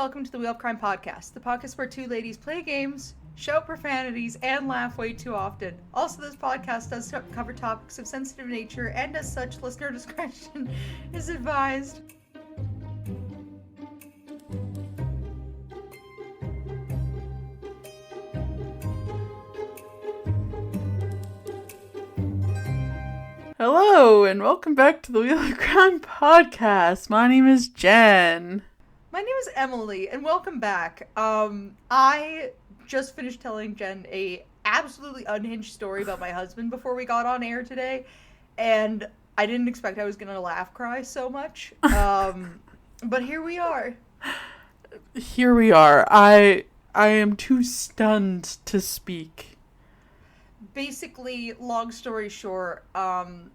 welcome to the Wheel of Crime podcast, the podcast where two ladies play games, shout profanities, and laugh way too often. Also, this podcast does cover topics of sensitive nature, and as such, listener discretion is advised. Hello, and welcome back to the Wheel of Crime podcast. My name is Jenn. My name is Emily, and welcome back. I just finished telling Jen a absolutely unhinged story about my husband before we got on air today, and I didn't expect I was gonna laugh cry so much. But here we are. Here we are. I am too stunned to speak. Basically, long story short,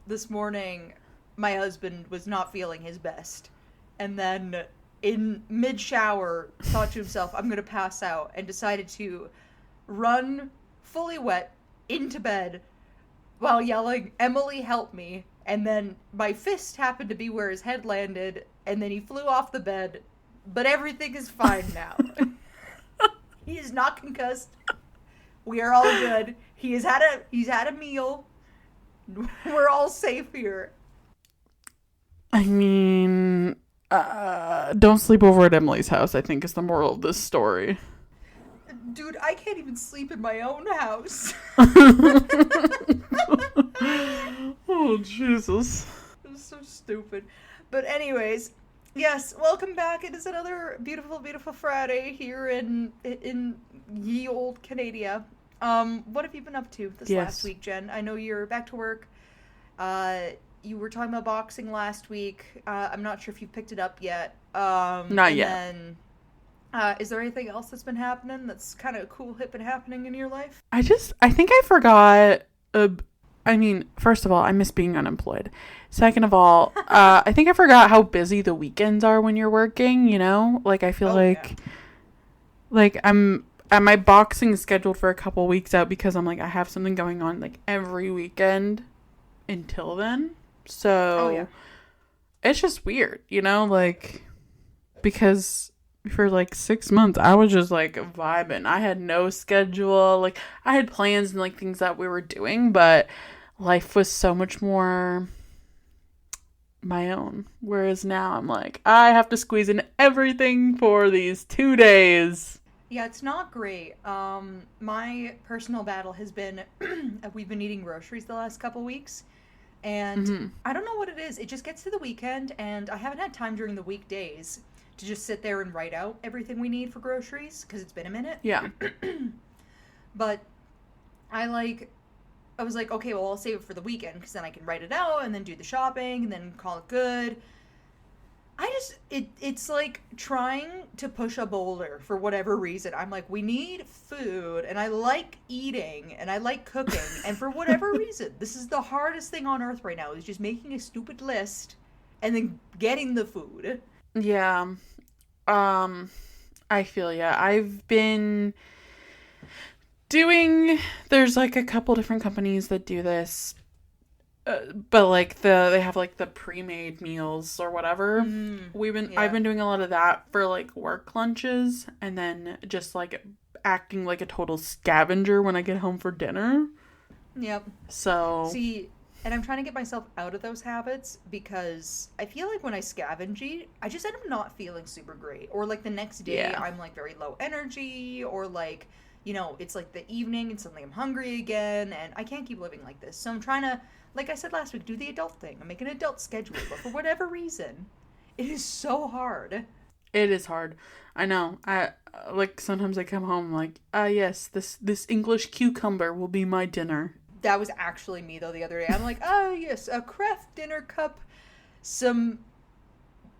this morning my husband was not feeling his best, and then in mid-shower thought to himself, I'm gonna pass out, and decided to run fully wet into bed while yelling, Emily, help me. And then my fist happened to be where his head landed, and then he flew off the bed, but everything is fine now. He is not concussed. We are all good. He's had a meal. We're all safe here. I mean, don't sleep over at Emily's house, I think is the moral of this story. Dude, I can't even sleep in my own house. Oh, Jesus. It's so stupid. But anyways, yes, welcome back. It is another beautiful, beautiful Friday here in ye old Canada. What have you been up to this last week, Jen? I know you're back to work. You were talking about boxing last week. I'm not sure if you've picked it up yet. Not yet. Then, is there anything else that's been happening that's kind of cool, hip, and happening in your life? I think I forgot. First of all, I miss being unemployed. Second of all, I think I forgot how busy the weekends are when you're working, you know? Like, I feel like I'm at my boxing is scheduled for a couple weeks out because I'm like, I have something going on like every weekend until then. So it's just weird, you know, like, because for like 6 months I was just like vibing. I had no schedule. Like, I had plans and like things that we were doing, but life was so much more my own. Whereas now I'm like, I have to squeeze in everything for these 2 days. Yeah, it's not great. My personal battle has been, we've been eating groceries the last couple weeks, and I don't know what it is. It just gets to the weekend, and I haven't had time during the weekdays to just sit there and write out everything we need for groceries, because it's been a minute. Yeah. But I was like, okay, well, I'll save it for the weekend, because then I can write it out, and then do the shopping, and then call it good. It's like trying to push a boulder for whatever reason. I'm like, we need food, and I like eating, and I like cooking, and for whatever reason, this is the hardest thing on earth right now, is just making a stupid list, and then getting the food. Yeah. I feel ya. I've been there's like a couple different companies that do this. But like they have like the pre-made meals or whatever. I've been doing a lot of that for like work lunches, and then just like acting like a total scavenger when I get home for dinner. Yep. So see, and I'm trying to get myself out of those habits, because I feel like when I scavenge eat, I just end up not feeling super great, or like the next day I'm like very low energy, or like, you know, it's like the evening and suddenly I'm hungry again, and I can't keep living like this. So I'm trying to, like I said last week, do the adult thing. I'm making an adult schedule, but for whatever reason, it is so hard. It is hard. I know. I like sometimes I come home like, yes, this English cucumber will be my dinner. That was actually me though the other day. I'm like, oh yes, a Kraft dinner cup, some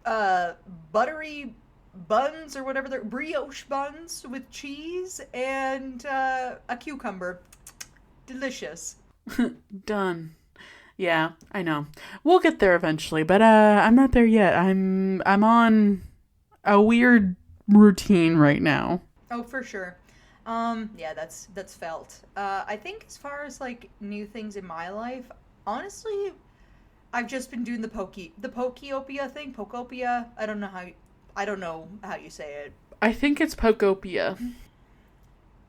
buttery buns or whatever they're, brioche buns with cheese and a cucumber. Delicious. Done. Yeah, I know. We'll get there eventually, but I'm not there yet. I'm on a weird routine right now. Oh, for sure. Yeah, that's felt. I think as far as like new things in my life, honestly, I've just been doing the Pokeopia thing. Pokopia. I don't know how you say it. I think it's Pokopia.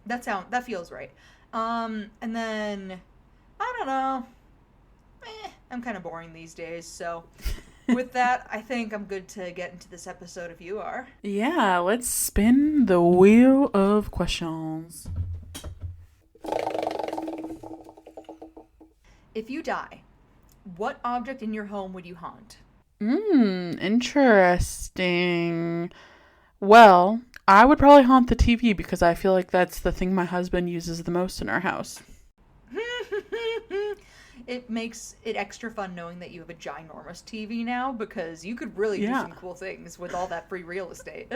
That feels right. And then I don't know. I'm kind of boring these days, so with that, I think I'm good to get into this episode if you are. Yeah, let's spin the wheel of questions. If you die, what object in your home would you haunt? Interesting. Well, I would probably haunt the TV because I feel like that's the thing my husband uses the most in our house. It makes it extra fun knowing that you have a ginormous TV now because you could really do some cool things with all that free real estate.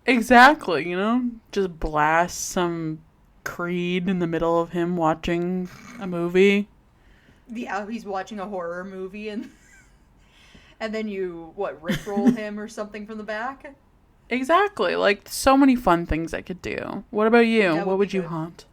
Exactly, just blast some Creed in the middle of him watching a movie. Yeah, he's watching a horror movie and then you, rickroll him or something from the back? Exactly, like so many fun things I could do. What about you? What would you haunt?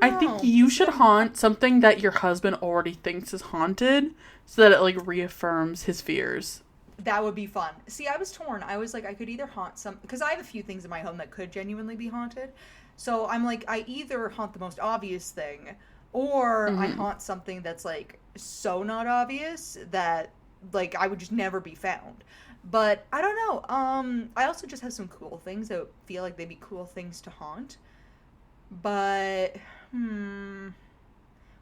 I think you should haunt something that your husband already thinks is haunted so that it reaffirms his fears. That would be fun. See, I was torn. I was like, I could either haunt because I have a few things in my home that could genuinely be haunted. So I'm like, I either haunt the most obvious thing or I haunt something that's so not obvious that I would just never be found. But I don't know. I also just have some cool things that feel like they'd be cool things to haunt. But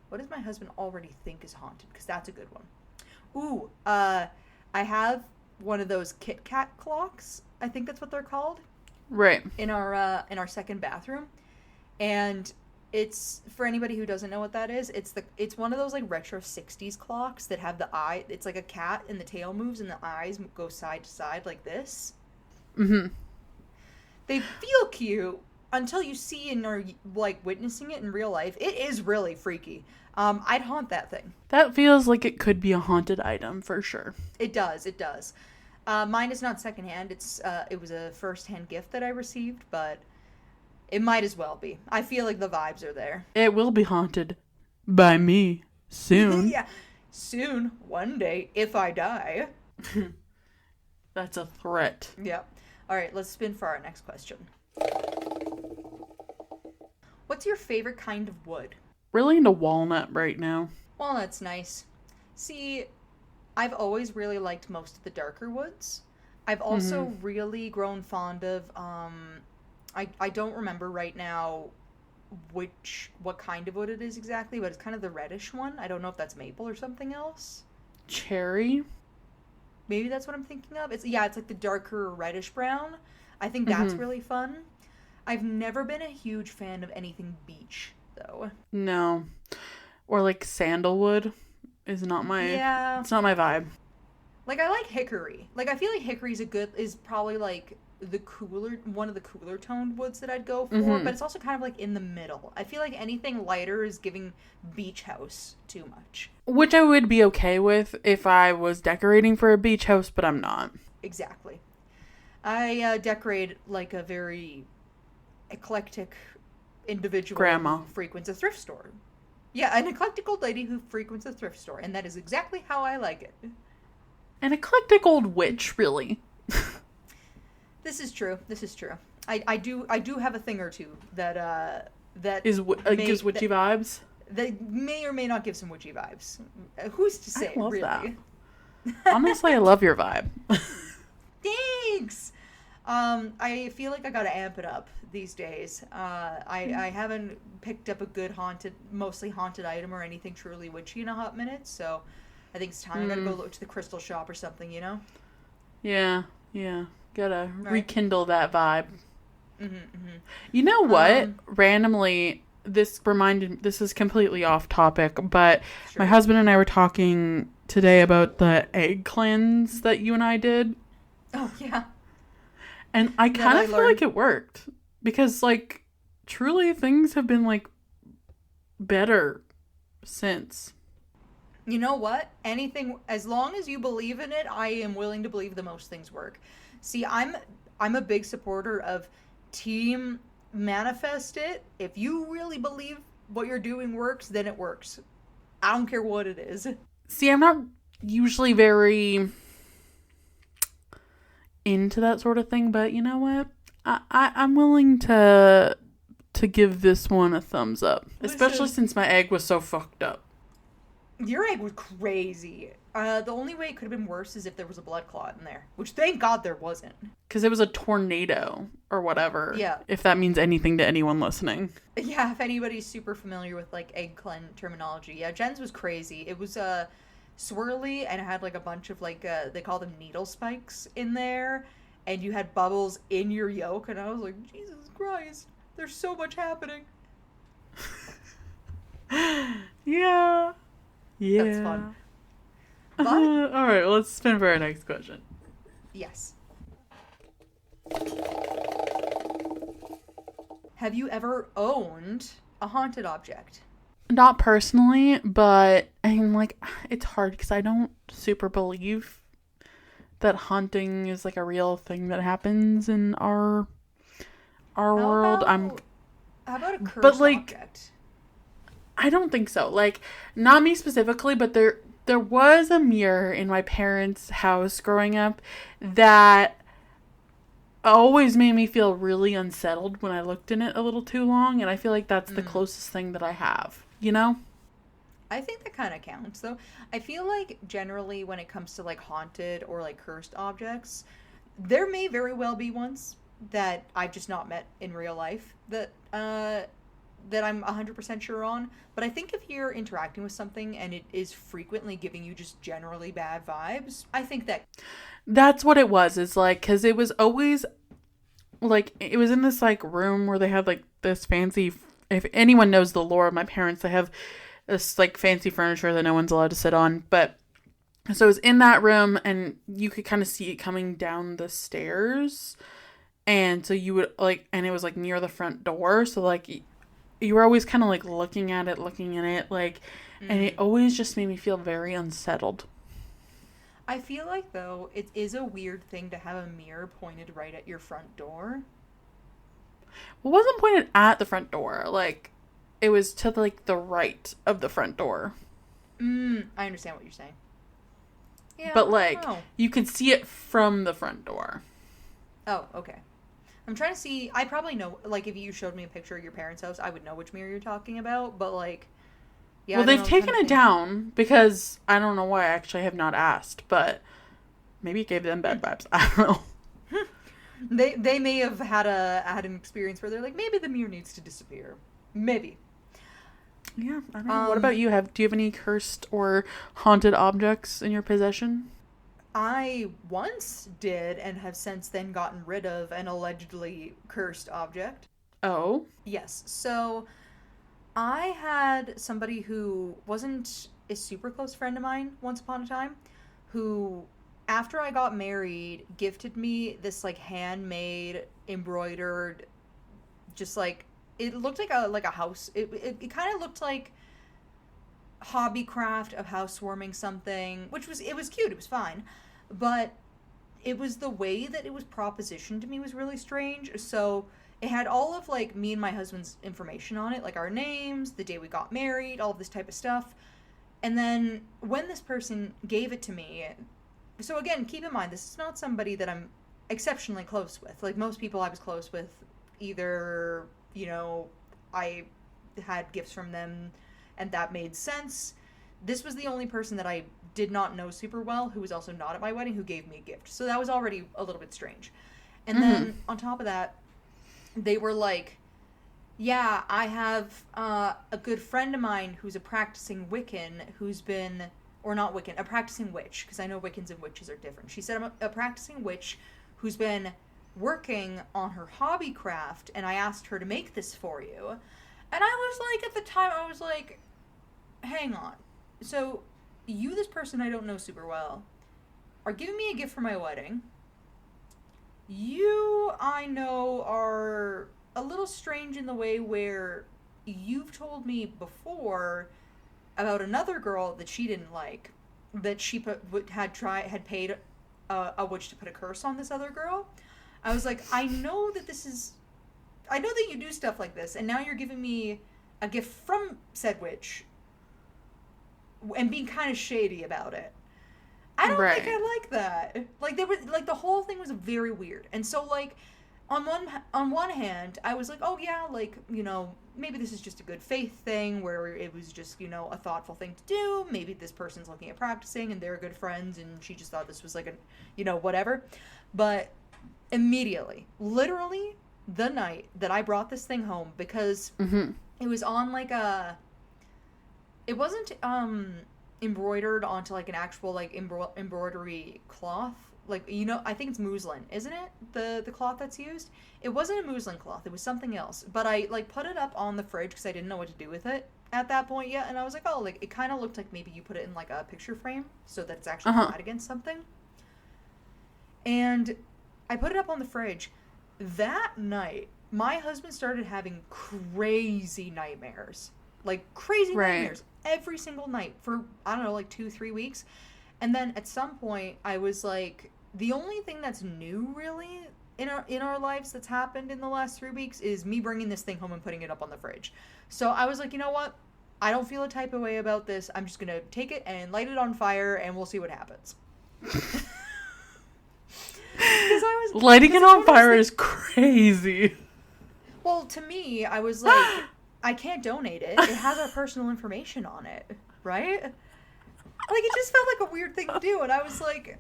what does my husband already think is haunted? Because that's a good one. Ooh, I have one of those Kit Kat clocks. I think that's what they're called. Right. In our second bathroom, and it's, for anybody who doesn't know what that is, it's one of those retro 60s clocks that have the eye. It's like a cat and the tail moves and the eyes go side to side like this. Mm-hmm. They feel cute until you see and are witnessing it in real life. It is really freaky. I'd haunt that thing. That feels like it could be a haunted item for sure. It does. Mine is not secondhand. It was a first-hand gift that I received, but it might as well be. I feel like the vibes are there. It will be haunted by me soon. Yeah, soon, one day, if I die. That's a threat. Yeah. All right, let's spin for our next question. What's your favorite kind of wood? Really into walnut right now. Walnut's nice. See, I've always really liked most of the darker woods. I've also really grown fond of, I don't remember right now what kind of wood it is exactly, but it's kind of the reddish one. I don't know if that's maple or something else. Cherry? Maybe that's what I'm thinking of. It's like the darker reddish brown. I think that's really fun. I've never been a huge fan of anything beech, though. No. Or sandalwood is not my... Yeah. It's not my vibe. I like hickory. I feel like hickory is probably one of the cooler toned woods that I'd go for, but it's also kind of in the middle. I feel like anything lighter is giving beach house too much. Which I would be okay with if I was decorating for a beach house, but I'm not. Exactly. I decorate a very eclectic individual Grandma. who frequents a thrift store. Yeah, an eclectic old lady who frequents a thrift store, and that is exactly how I like it. An eclectic old witch, really. This is true. I do have a thing or two that gives witchy vibes. That may or may not give some witchy vibes. Who's to say? I love really? that. Honestly, I love your vibe. Thanks. I feel like I gotta amp it up these days. I haven't picked up a good mostly haunted item or anything truly witchy in a hot minute, so I think it's time I gotta go look to the crystal shop or something, Yeah. Gotta rekindle that vibe. You know what? Randomly, this is completely off topic, but my husband and I were talking today about the egg cleanse that you and I did. Oh, yeah. And I kind of feel like it worked. Because, truly things have been, better since. You know what? Anything, as long as you believe in it, I am willing to believe that most things work. See, I'm a big supporter of team manifest it. If you really believe what you're doing works, then it works. I don't care what it is. See, I'm not usually very... into that sort of thing, but you know what? I'm willing to give this one a thumbs up. Especially since my egg was so fucked up. Your egg was crazy. The only way it could have been worse is if there was a blood clot in there. Which, thank God, there wasn't. Because it was a tornado or whatever. Yeah. If that means anything to anyone listening. Yeah, if anybody's super familiar with, like, egg cleanse terminology. Yeah, Jen's was crazy. It was, swirly, and it had, like, a bunch of, like, they call them needle spikes in there. And you had bubbles in your yolk, and I was like, Jesus Christ, there's so much happening. Yeah. Yeah. That's fun. But, all right, well, let's spin for our next question. Yes. Have you ever owned a haunted object? Not personally, but I mean, like, it's hard because I don't super believe that haunting is like a real thing that happens in our world. How about a cursed object? I don't think so. Like, not me specifically, but there was a mirror in my parents' house growing up that always made me feel really unsettled when I looked in it a little too long, and I feel like that's the closest thing that I have, you know? I think that kind of counts, though. I feel like generally when it comes to, like, haunted or, like, cursed objects, there may very well be ones that I've just not met in real life that I'm 100% sure on. But I think if you're interacting with something and it is frequently giving you just generally bad vibes, I think that's what it was. It's like, because it was always, like, it was in this, like, room where they had, like, this fancy, if anyone knows the lore of my parents, they have this, like, fancy furniture that no one's allowed to sit on. But, so it was in that room, and you could kind of see it coming down the stairs. And so you would, like, and it was, like, near the front door. So, like, you were always kind of, like, looking at it, like, and it always just made me feel very unsettled. I feel like, though, it is a weird thing to have a mirror pointed right at your front door. Well, it wasn't pointed at the front door. Like, it was to, like, the right of the front door. I understand what you're saying. Yeah, but, like, you could see it from the front door. Oh, okay. I'm trying to see, I probably know, like, if you showed me a picture of your parents' house, I would know which mirror you're talking about, but, like, yeah. Well, they've taken it down because I don't know why. I actually have not asked, but maybe it gave them bad vibes. I don't know. They may have had an experience where they're like, maybe the mirror needs to disappear. Maybe. Yeah, I don't know. What about you? Do you have any cursed or haunted objects in your possession? I once did and have since then gotten rid of an allegedly cursed object. Oh? Yes. So I had somebody who wasn't a super close friend of mine once upon a time who, after I got married, gifted me this, like, handmade, embroidered, just, like, it looked like a house. It kind of looked like hobbycraft of housewarming something, which was, it was cute. It was fine. But it was the way that it was propositioned to me was really strange. So it had all of, like, me and my husband's information on it, like our names, the day we got married, all of this type of stuff. And then when this person gave it to me, so again, keep in mind, this is not somebody that I'm exceptionally close with. Like, most people I was close with, either, you know, I had gifts from them and that made sense. This was the only person that I did not know super well, who was also not at my wedding, who gave me a gift. So that was already a little bit strange. And then on top of that, they were like, yeah, I have a good friend of mine who's a practicing Wiccan who's been, or not Wiccan, a practicing witch, because I know Wiccans and witches are different. She said, I'm a practicing witch who's been working on her hobby craft, and I asked her to make this for you. And I was like, at the time, I was like, hang on. So, you, this person I don't know super well, are giving me a gift for my wedding. You, I know, are a little strange in the way where you've told me before about another girl that she didn't like, that she had paid a witch to put a curse on this other girl. I was like, I know that you do stuff like this, and now you're giving me a gift from said witch and being kind of shady about it. I don't think Right. I like that. Like, there was, like, the whole thing was very weird. And so, like, on one hand, I was like, oh yeah, like, you know, maybe this is just a good faith thing where it was just, you know, a thoughtful thing to do. Maybe this person's looking at practicing and they're good friends and she just thought this was like a, you know, whatever. But immediately, literally the night that I brought this thing home, because it was on like a, it wasn't embroidered onto like an actual like embroidery cloth. Like, you know, I think it's muslin, isn't it? The cloth that's used? It wasn't a muslin cloth. It was something else. But I, like, put it up on the fridge because I didn't know what to do with it at that point yet. And I was like, oh, like, it kind of looked like maybe you put it in, like, a picture frame so that it's actually flat against something. And I put it up on the fridge. That night, my husband started having crazy nightmares. Like, crazy nightmares every single night for, I don't know, like 2-3 weeks. And then at some point, I was like, the only thing that's new, really, in our lives that's happened in the last 3 weeks is me bringing this thing home and putting it up on the fridge. So I was like, you know what? I don't feel a type of way about this. I'm just going to take it and light it on fire, and we'll see what happens. Lighting it on fire is crazy. Well, to me, I was like, I can't donate it. It has our personal information on it, right? Like, it just felt like a weird thing to do, and I was like,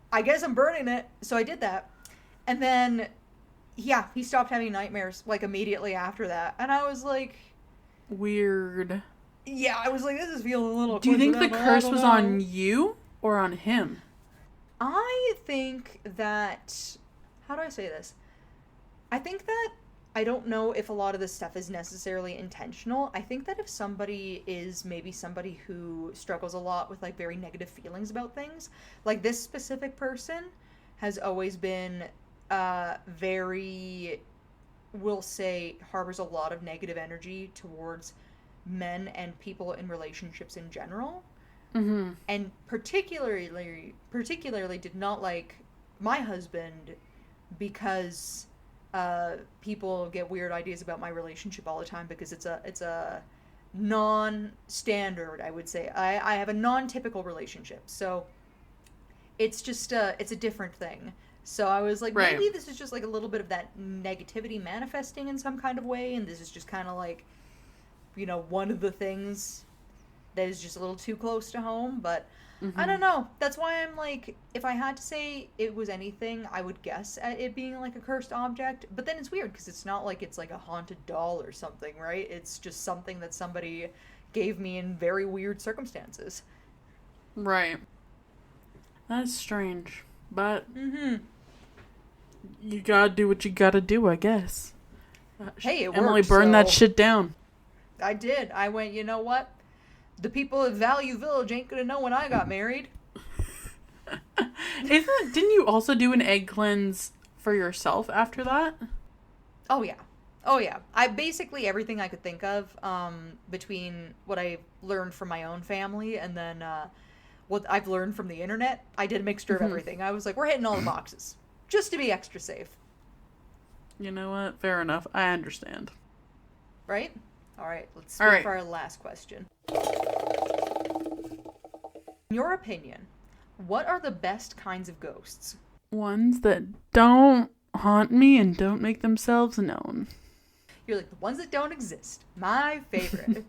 I guess I'm burning it. So I did that. And then, yeah, he stopped having nightmares, like, immediately after that. And I was like... Weird. Yeah, I was like, this is feeling a little... Do you think the curse was on you or on him? I think that... How do I say this? I think that... I don't know if a lot of this stuff is necessarily intentional. I think that if somebody is maybe somebody who struggles a lot with, like, very negative feelings about things, like, this specific person has always been very, we'll say, harbors a lot of negative energy towards men and people in relationships in general. Mm-hmm. And particularly did not like my husband because... people get weird ideas about my relationship all the time because it's a non-standard, I would say. I have a non-typical relationship, so it's just it's a different thing. So I was like, maybe this is just like a little bit of that negativity manifesting in some kind of way, and this is just kind of like, you know, one of the things that is just a little too close to home, but I don't know. That's why I'm like, if I had to say it was anything, I would guess at it being like a cursed object. But then it's weird because it's not like it's like a haunted doll or something, right? It's just something that somebody gave me in very weird circumstances. Right. That's strange. But you gotta do what you gotta do, I guess. Hey, it Emily worked, burned that so shit down. I did. I went, you know what? The people at Value Village ain't gonna know when I got married. Didn't you also do an egg cleanse for yourself after that? Oh yeah. I basically everything I could think of, between what I learned from my own family and then what I've learned from the internet. I did a mixture of everything. I was like, we're hitting all the boxes, just to be extra safe. You know what? Fair enough. I understand. Right? All right. Let's speak for our last question. In your opinion, what are the best kinds of ghosts? Ones that don't haunt me and don't make themselves known. You're like, the ones that don't exist. My favorite.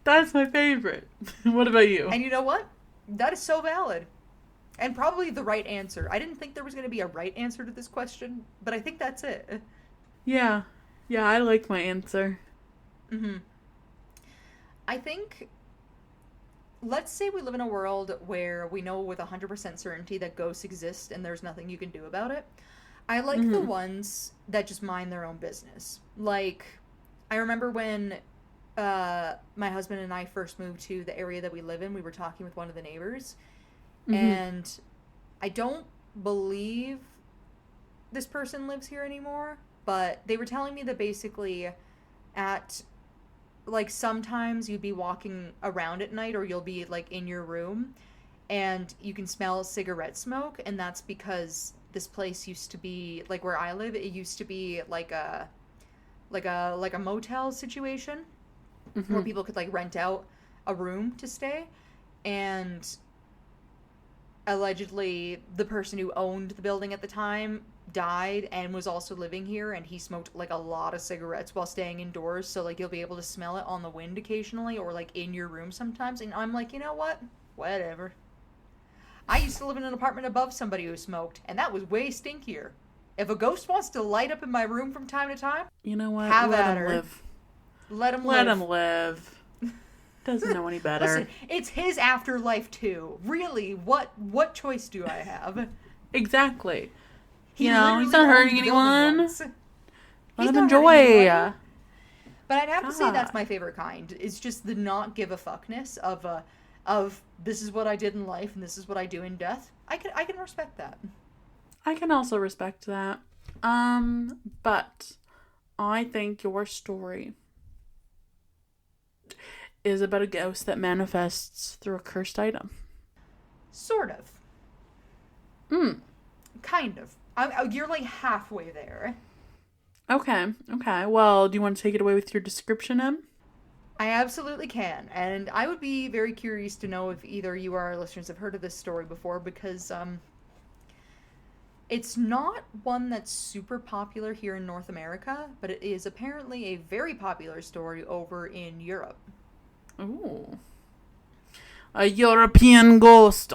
That's my favorite. What about you? And you know what? That is so valid. And probably the right answer. I didn't think there was going to be a right answer to this question, but I think that's it. Yeah. Yeah, I like my answer. I think, let's say we live in a world where we know with 100% certainty that ghosts exist and there's nothing you can do about it. I like the ones that just mind their own business. Like, I remember when my husband and I first moved to the area that we live in, we were talking with one of the neighbors, and I don't believe this person lives here anymore, but they were telling me that basically at, like, sometimes you'd be walking around at night or you'll be, like, in your room and you can smell cigarette smoke, and that's because this place used to be, like, where I live, it used to be like a motel situation where people could, like, rent out a room to stay, and allegedly the person who owned the building at the time died and was also living here, and he smoked like a lot of cigarettes while staying indoors, so like you'll be able to smell it on the wind occasionally or like in your room sometimes. And I'm like, you know what, whatever. I used to live in an apartment above somebody who smoked, and that was way stinkier. If a ghost wants to light up in my room from time to time, you know what, have let at him her. live. Let him live. Doesn't know any better. Listen, it's his afterlife too. Really, what choice do I have? Exactly. He you know, he's not literally hurting owned the building anyone. once. Let He's him not enjoy. hurting anyone. But I'd have to say God. that's my favorite kind. It's just the not give a fuckness of this is what I did in life and this is what I do in death. I can respect that. I can also respect that. But I think your story is about a ghost that manifests through a cursed item. Sort of. Kind of. You're like halfway there. Okay. Well, do you want to take it away with your description, Em? I absolutely can. And I would be very curious to know if either you or our listeners have heard of this story before, because it's not one that's super popular here in North America, but it is apparently a very popular story over in Europe. Ooh. A European ghost.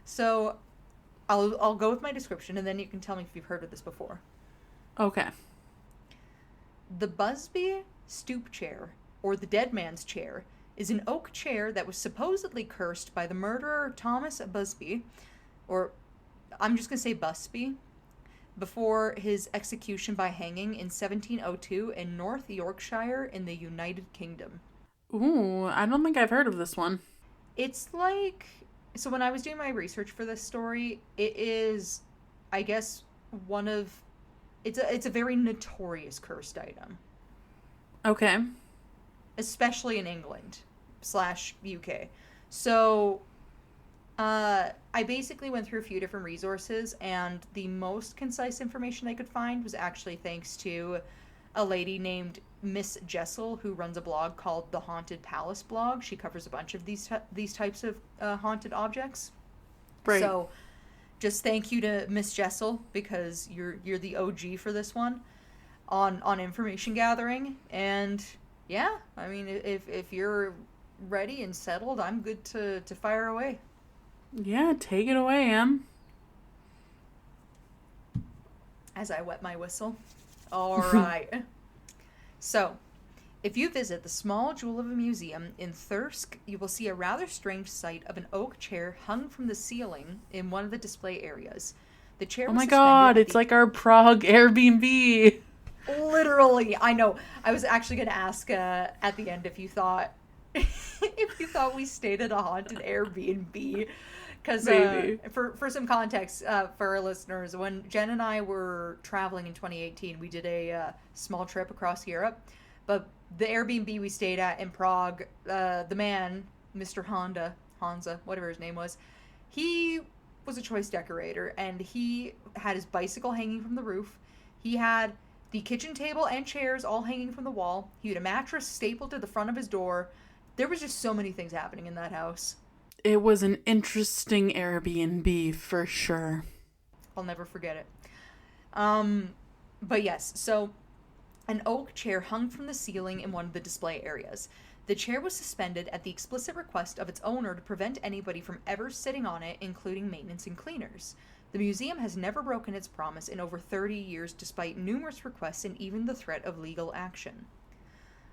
So, I'll go with my description, and then you can tell me if you've heard of this before. Okay. The Busby stoop chair, or the dead man's chair, is an oak chair that was supposedly cursed by the murderer Thomas Busby, or I'm just going to say Busby, before his execution by hanging in 1702 in North Yorkshire in the United Kingdom. Ooh, I don't think I've heard of this one. It's like... So when I was doing my research for this story, it is, I guess, one of... It's a very notorious cursed item. Okay. Especially in England / UK. So, I basically went through a few different resources, and the most concise information I could find was actually thanks to a lady named Miss Jessel, who runs a blog called the Haunted Palace blog. She covers a bunch of these types of haunted objects. Right. So, just thank you to Miss Jessel, because you're the OG for this one on information gathering. And yeah, I mean, if you're ready and settled, I'm good to fire away. Yeah, take it away, Em. As I wet my whistle. All right. So, if you visit the small jewel of a museum in Thirsk, you will see a rather strange sight of an oak chair hung from the ceiling in one of the display areas. The chair was my god, it's like our Prague Airbnb. Literally, I know. I was actually going to ask at the end if you thought we stayed at a haunted Airbnb. Because for some context for our listeners, when Jen and I were traveling in 2018, we did a small trip across Europe. But the Airbnb we stayed at in Prague, the man, Mr. Hansa, whatever his name was, he was a choice decorator, and he had his bicycle hanging from the roof. He had the kitchen table and chairs all hanging from the wall. He had a mattress stapled to the front of his door. There was just so many things happening in that house. It was an interesting Airbnb for sure. I'll never forget it. But yes, so an oak chair hung from the ceiling in one of the display areas. The chair was suspended at the explicit request of its owner to prevent anybody from ever sitting on it, including maintenance and cleaners. The museum has never broken its promise in over 30 years, despite numerous requests and even the threat of legal action.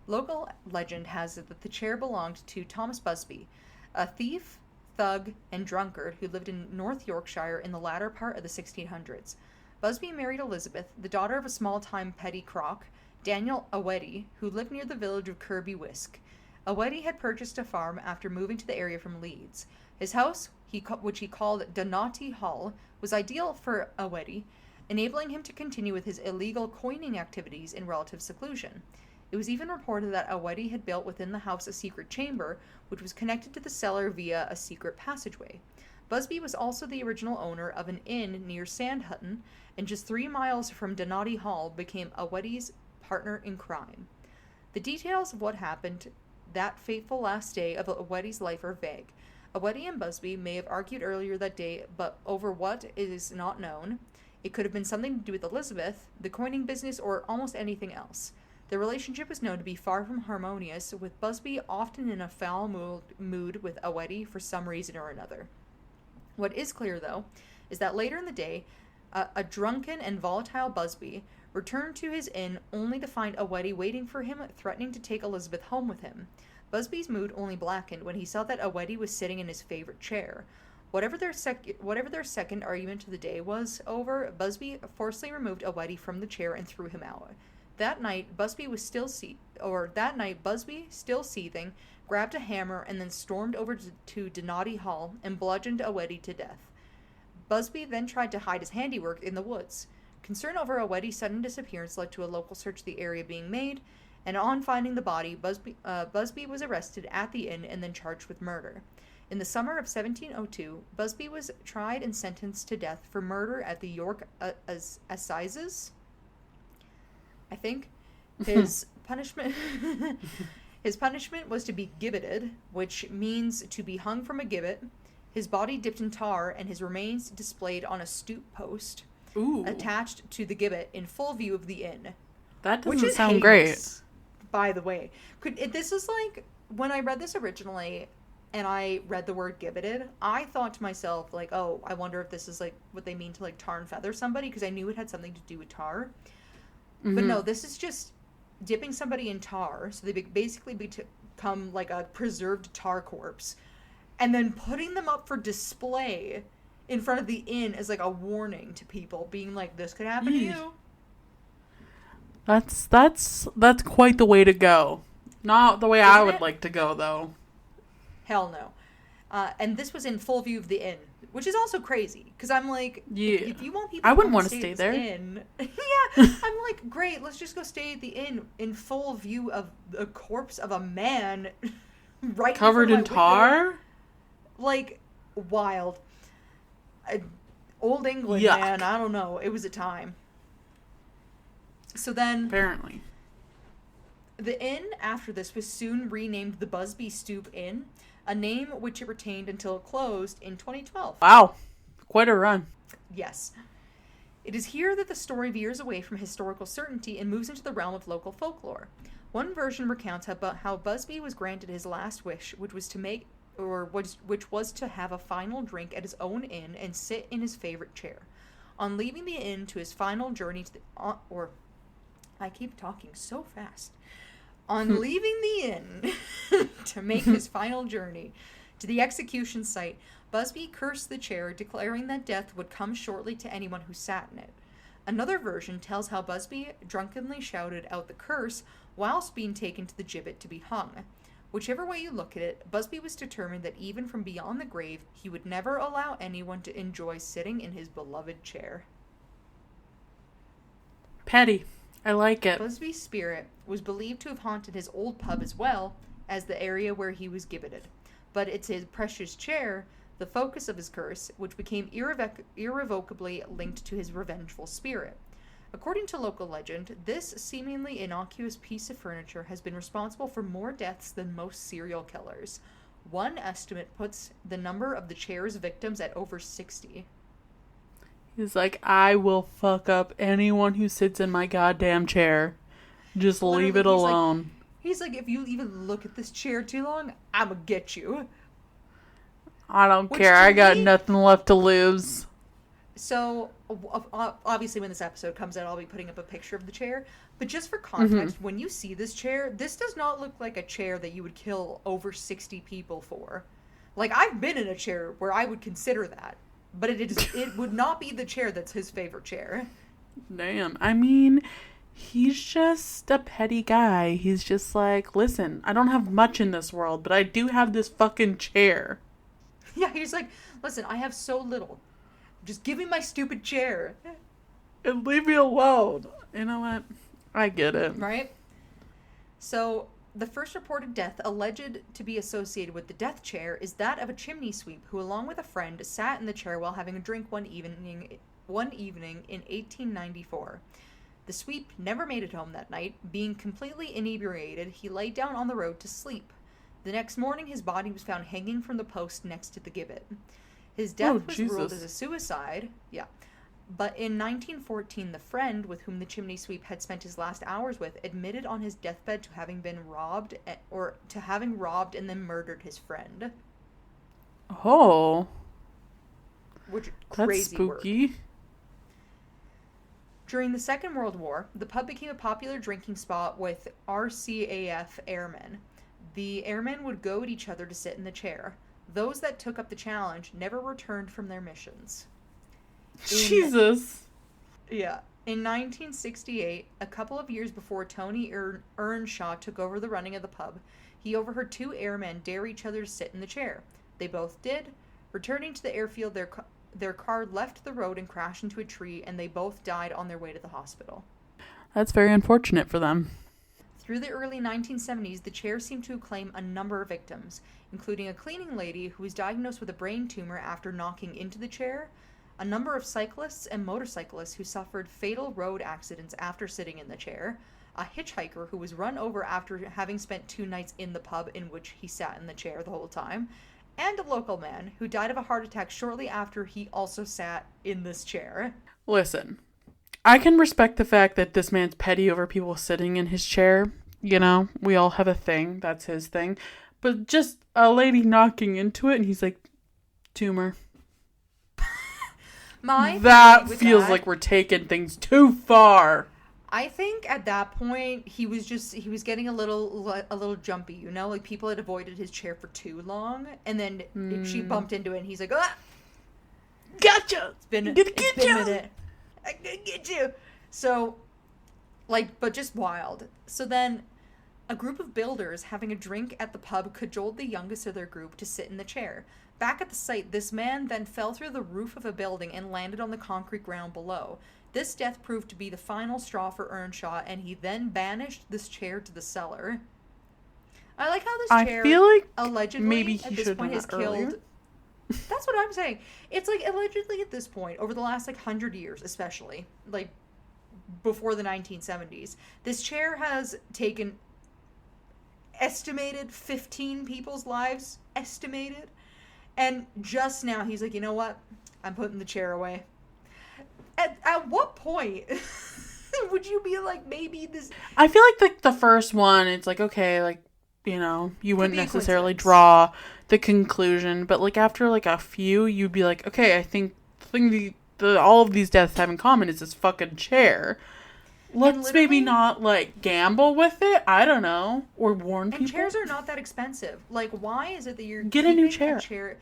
Local legend has it that the chair belonged to Thomas Busby, a thief, thug, and drunkard who lived in North Yorkshire in the latter part of the 1600s. Busby married Elizabeth, the daughter of a small-time petty crock, Daniel Awetty, who lived near the village of Kirby Wisk. Awetty had purchased a farm after moving to the area from Leeds. His house, which he called Donati Hall, was ideal for Awetty, enabling him to continue with his illegal coining activities in relative seclusion. It was even reported that Awetty had built within the house a secret chamber, which was connected to the cellar via a secret passageway. Busby was also the original owner of an inn near Sandhutton, and just 3 miles from Donati Hall became Awetty's partner in crime. The details of what happened that fateful last day of Awetty's life are vague. Awedi and Busby may have argued earlier that day, but over what is not known. It could have been something to do with Elizabeth, the coining business, or almost anything else. Their relationship was known to be far from harmonious, with Busby often in a foul mood with Awedi for some reason or another. What is clear, though, is that later in the day, a drunken and volatile Busby returned to his inn only to find Awedi waiting for him, threatening to take Elizabeth home with him. Busby's mood only blackened when he saw that Awedi was sitting in his favorite chair. Whatever their second argument of the day was over, Busby forcibly removed Awedi from the chair and threw him out. That night, Busby, still seething, grabbed a hammer and then stormed over to Donati Hall and bludgeoned Awedi to death. Busby then tried to hide his handiwork in the woods. Concern over Awedi's sudden disappearance led to a local search of the area being made, and on finding the body, Busby was arrested at the inn and then charged with murder. In the summer of 1702, Busby was tried and sentenced to death for murder at the York Assizes. I think his punishment was to be gibbeted, which means to be hung from a gibbet, his body dipped in tar, and his remains displayed on a stoop post. Ooh. Attached to the gibbet in full view of the inn. That doesn't sound great. By the way. This is like, when I read this originally, and I read the word gibbeted, I thought to myself, like, oh, I wonder if this is, like, what they mean to, like, tar and feather somebody, because I knew it had something to do with tar. Mm-hmm. But no, this is just dipping somebody in tar, so they basically become, like, a preserved tar corpse, and then putting them up for display in front of the inn as, like, a warning to people, being like, this could happen to you. That's quite the way to go. Not the way I would like to go, though. Hell no. And this was in full view of the inn, which is also crazy, because I'm like, if you want people I wouldn't want to stay there. I'm like, great, let's just go stay at the inn in full view of the corpse of a man right covered in tar? Window. Like, wild. Old England, Yuck. Man, I don't know. It was a time. So then... Apparently. The inn, after this, was soon renamed the Busby Stoop Inn, a name which it retained until it closed in 2012. Wow. Quite a run. Yes. It is here that the story veers away from historical certainty and moves into the realm of local folklore. One version recounts how Busby was granted his last wish, which was to have a final drink at his own inn and sit in his favorite chair. On leaving the inn to his final journey to the... I keep talking so fast. On leaving the inn to make his final journey to the execution site, Busby cursed the chair, declaring that death would come shortly to anyone who sat in it. Another version tells how Busby drunkenly shouted out the curse whilst being taken to the gibbet to be hung. Whichever way you look at it, Busby was determined that even from beyond the grave, he would never allow anyone to enjoy sitting in his beloved chair. Petty. I like it. Busby's spirit was believed to have haunted his old pub as well as the area where he was gibbeted. But it's his precious chair, the focus of his curse, which became irrevocably linked to his revengeful spirit. According to local legend, this seemingly innocuous piece of furniture has been responsible for more deaths than most serial killers. One estimate puts the number of the chair's victims at over 60. He's like, I will fuck up anyone who sits in my goddamn chair. Just leave it alone. He's like, if you even look at this chair too long, I'ma get you. I don't care. I got nothing left to lose. So, obviously when this episode comes out, I'll be putting up a picture of the chair. But just for context, when you see this chair, this does not look like a chair that you would kill over 60 people for. Like, I've been in a chair where I would consider that. But it would not be the chair that's his favorite chair. Damn. I mean, he's just a petty guy. He's just like, listen, I don't have much in this world, but I do have this fucking chair. Yeah, he's like, listen, I have so little. Just give me my stupid chair. And leave me alone. You know what? I get it. Right? So... the first reported death alleged to be associated with the death chair is that of a chimney sweep who, along with a friend, sat in the chair while having a drink one evening in 1894. The sweep never made it home that night. Being completely inebriated, he lay down on the road to sleep. The next morning, his body was found hanging from the post next to the gibbet. His death was ruled as a suicide. Yeah. But in 1914, the friend with whom the chimney sweep had spent his last hours with admitted on his deathbed to having been robbed, or to having robbed and then murdered his friend. Oh. Which, that's crazy spooky. Work. During the Second World War, the pub became a popular drinking spot with RCAF airmen. The airmen would goad each other to sit in the chair. Those that took up the challenge never returned from their missions. Jesus. Yeah. In 1968, a couple of years before Tony Earnshaw took over the running of the pub, he overheard two airmen dare each other to sit in the chair. They both did. Returning to the airfield, their car left the road and crashed into a tree, and they both died on their way to the hospital. That's very unfortunate for them. Through the early 1970s, the chair seemed to claim a number of victims, including a cleaning lady who was diagnosed with a brain tumor after knocking into the chair, a number of cyclists and motorcyclists who suffered fatal road accidents after sitting in the chair, a hitchhiker who was run over after having spent 2 nights in the pub in which he sat in the chair the whole time, and a local man who died of a heart attack shortly after he also sat in this chair. Listen, I can respect the fact that this man's petty over people sitting in his chair. You know, we all have a thing. That's his thing. But just a lady knocking into it and he's like, tumor. That feels like we're taking things too far. I think at that point he was getting a little jumpy, you know, like people had avoided his chair for too long, and then she bumped into it, and he's like, "Ah, gotcha! It's been a minute. I'm gonna get you." So, like, but just wild. So then, a group of builders having a drink at the pub cajoled the youngest of their group to sit in the chair. Back at the site, this man then fell through the roof of a building and landed on the concrete ground below. This death proved to be the final straw for Earnshaw, and he then banished this chair to the cellar. I like how this chair, I feel like allegedly, maybe he at this point has killed... Earlier. That's what I'm saying. It's like, allegedly at this point, over the last, 100 years, especially, before the 1970s, this chair has taken estimated 15 people's lives, estimated. And just now, he's like, you know what? I'm putting the chair away. At what point would you be like, maybe this... I feel like the first one, it's like, okay, you know, you wouldn't necessarily draw the conclusion. But, after, a few, you'd be like, okay, I think all of these deaths have in common is this fucking chair. Let's maybe not, gamble with it. I don't know. Or warn people. And chairs are not that expensive. Why is it that you're Get a new chair.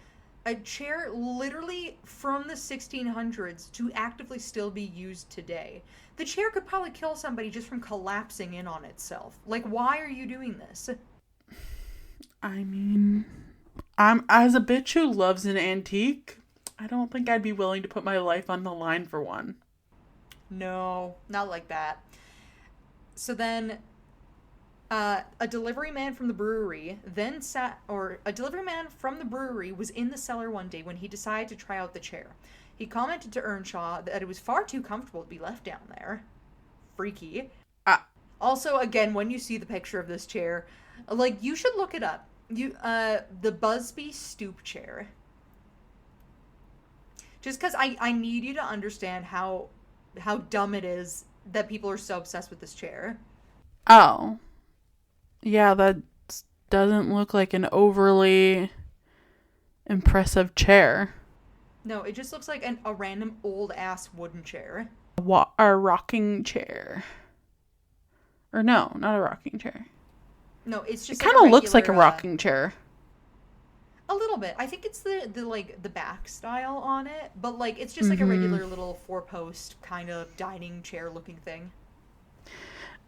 A chair literally from the 1600s to actively still be used today. The chair could probably kill somebody just from collapsing in on itself. Why are you doing this? I mean, I'm as a bitch who loves an antique, I don't think I'd be willing to put my life on the line for one. No, not like that. So then, a delivery man from the brewery was in the cellar one day when he decided to try out the chair. He commented to Earnshaw that it was far too comfortable to be left down there. Freaky. Also, again, when you see the picture of this chair, you should look it up. The Busby stoop chair. Just because I need you to understand how dumb it is that people are so obsessed with this chair. Oh. Yeah, that doesn't look like an overly impressive chair. No, it just looks like a random old-ass wooden chair. A rocking chair. Or no, not a rocking chair. No, it's just it kind of looks like a rocking chair. A little bit. I think it's the back style on it, but it's just a regular little 4-post kind of dining chair looking thing.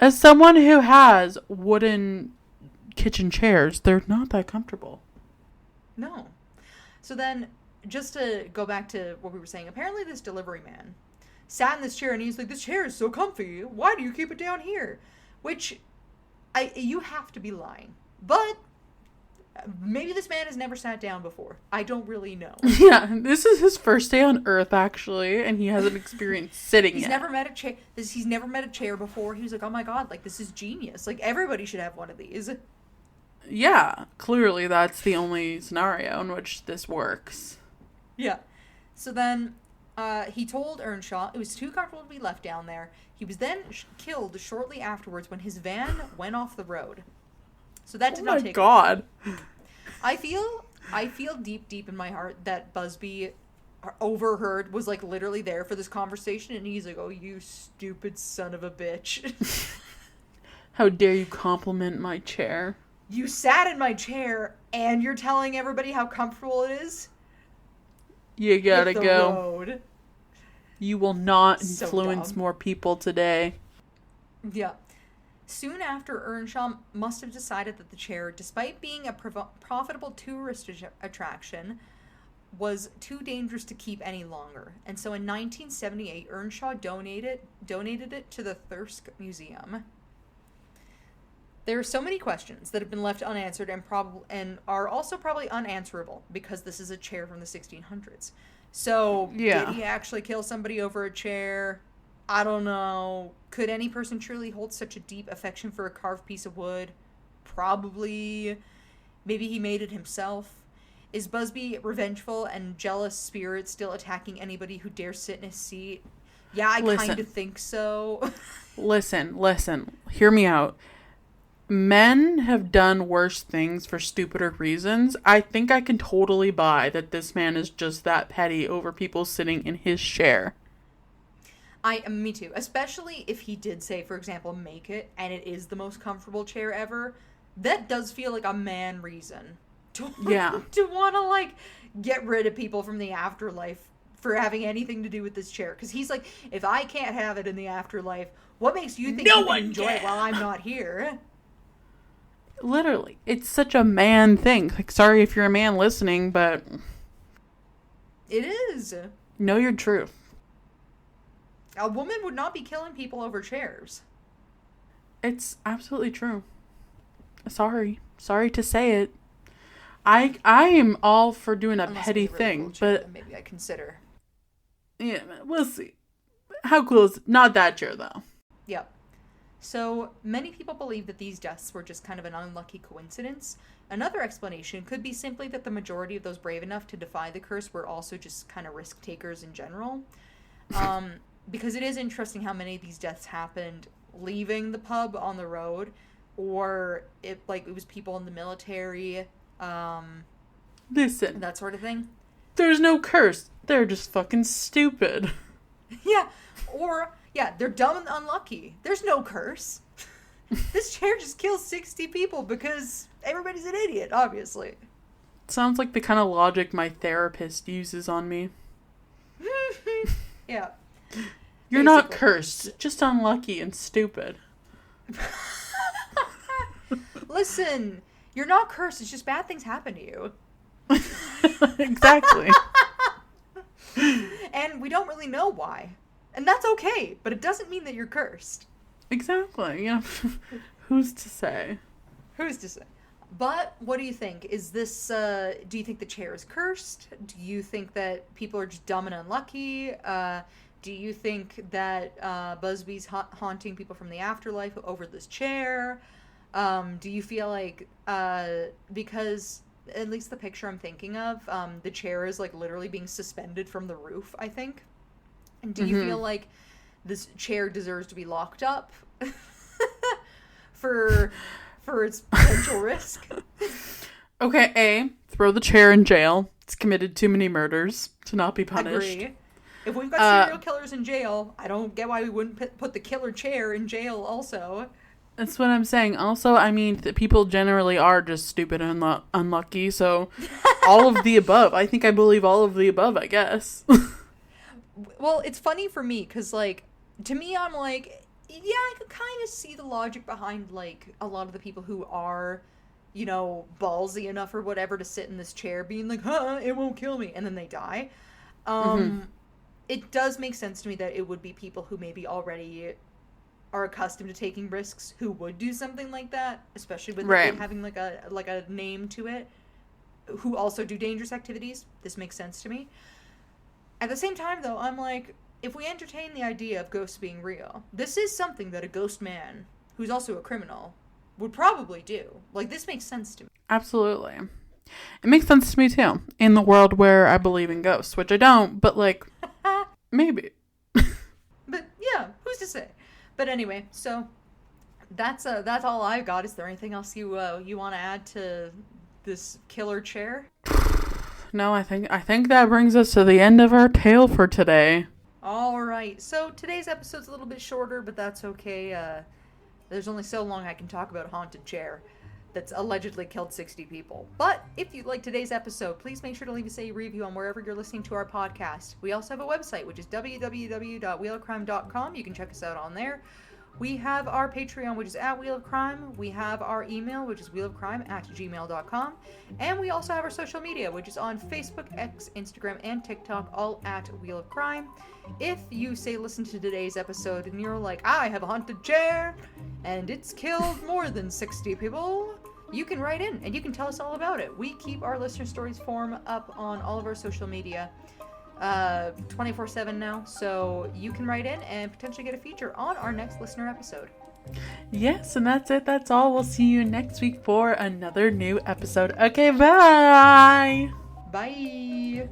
As someone who has wooden kitchen chairs, they're not that comfortable. No. So then, just to go back to what we were saying, apparently this delivery man sat in this chair and he's like, "This chair is so comfy. Why do you keep it down here?" Which, you have to be lying. But maybe this man has never sat down before. I don't really know. Yeah, this is his first day on Earth, actually, and he hasn't experienced sitting He's yet. never met a chair. He's never met a chair before. He was like, "Oh my god, this is genius. Everybody should have one of these." Yeah, clearly that's the only scenario in which this works. Yeah. So then he told Earnshaw it was too comfortable to be left down there. He was then killed shortly afterwards when his van went off the road. So that did not take God. long. I feel deep in my heart that Busby overheard, was like literally there for this conversation, and he's like, "Oh, you stupid son of a bitch. How dare you compliment my chair? You sat in my chair and you're telling everybody how comfortable it is? You gotta Hit the go. road." You will not So influence dumb. more people today. Yeah. Soon after, Earnshaw must have decided that the chair, despite being a profitable tourist attraction, was too dangerous to keep any longer. And so in 1978, Earnshaw donated it to the Thirsk Museum. There are so many questions that have been left unanswered and are also probably unanswerable because this is a chair from the 1600s. So, Yeah. Did he actually kill somebody over a chair? I don't know. Could any person truly hold such a deep affection for a carved piece of wood? Probably. Maybe he made it himself. Is Busby revengeful and jealous spirit still attacking anybody who dares sit in his seat? Yeah, I kind of think so. Listen. Hear me out. Men have done worse things for stupider reasons. I think I can totally buy that this man is just that petty over people sitting in his chair. Me too. Especially if he did say, for example, make it, and it is the most comfortable chair ever. That does feel like a man reason to want to, like, get rid of people from the afterlife for having anything to do with this chair. Because he's like, if I can't have it in the afterlife, what makes you think you can enjoy it while I'm not here? Literally. It's such a man thing. Like, sorry if you're a man listening, but... It is. Know your truth. A woman would not be killing people over chairs. It's absolutely true. Sorry to say it. I am all for doing a Unless petty it's a really thing, cool chair, but then maybe I consider. yeah, we'll see. How cool is not that chair though? Yep. So many people believe that these deaths were just kind of an unlucky coincidence. Another explanation could be simply that the majority of those brave enough to defy the curse were also just kind of risk takers in general. Because it is interesting how many of these deaths happened leaving the pub on the road, or it was people in the military, Listen, that sort of thing. There's no curse. They're just fucking stupid. Yeah, or they're dumb and unlucky. There's no curse. This chair just kills 60 people because everybody's an idiot, obviously. Sounds like the kind of logic my therapist uses on me. Yeah. You're not cursed, just unlucky and stupid. Listen, you're not cursed, it's just bad things happen to you. Exactly. And we don't really know why. And that's okay, but it doesn't mean that you're cursed. Exactly. Yeah. Who's to say? Who's to say? But what do you think? Is this, do you think the chair is cursed? Do you think that people are just dumb and unlucky? Do you think that Busby's haunting people from the afterlife over this chair? Do you feel like, because at least the picture I'm thinking of, the chair is like literally being suspended from the roof, I think. And do you feel like this chair deserves to be locked up for its potential risk? Okay, A, throw the chair in jail. It's committed too many murders to not be punished. Agree. If we've got serial killers in jail, I don't get why we wouldn't put the killer chair in jail also. That's what I'm saying. Also, I mean, people generally are just stupid and unlucky, so all of the above. I think I believe all of the above, I guess. Well, it's funny for me, because, like, to me, I'm like, yeah, I could kind of see the logic behind, like, a lot of the people who are, you know, ballsy enough or whatever to sit in this chair being like, it won't kill me, and then they die. It does make sense to me that it would be people who maybe already are accustomed to taking risks who would do something like that, especially with it having like a name to it, who also do dangerous activities. This makes sense to me. At the same time, though, I'm like, if we entertain the idea of ghosts being real, this is something that a ghost man, who's also a criminal, would probably do. Like, this makes sense to me. Absolutely. It makes sense to me too. In the world where I believe in ghosts, which I don't, but like, maybe. But yeah, who's to say? But anyway, so that's all I got. Is there anything else you want to add to this killer chair? No, I think that brings us to the end of our tale for today. All right. So today's episode's a little bit shorter, but that's okay. There's only so long I can talk about a haunted chair that's allegedly killed 60 people. But if you like today's episode, please make sure to leave us a review on wherever you're listening to our podcast. We also have a website, which is www.wheelofcrime.com. You can check us out on there. We have our Patreon, which is at Wheel of Crime. We have our email, which is wheelofcrime@gmail.com. And we also have our social media, which is on Facebook, X, Instagram, and TikTok, all at Wheel of Crime. If you say listen to today's episode and you're like, I have a haunted chair and it's killed more than 60 people, you can write in and you can tell us all about it. We keep our listener stories form up on all of our social media 24/7 now, so you can write in and potentially get a feature on our next listener episode. Yes, and that's it. That's all. We'll see you next week for another new episode. Okay, bye. Bye.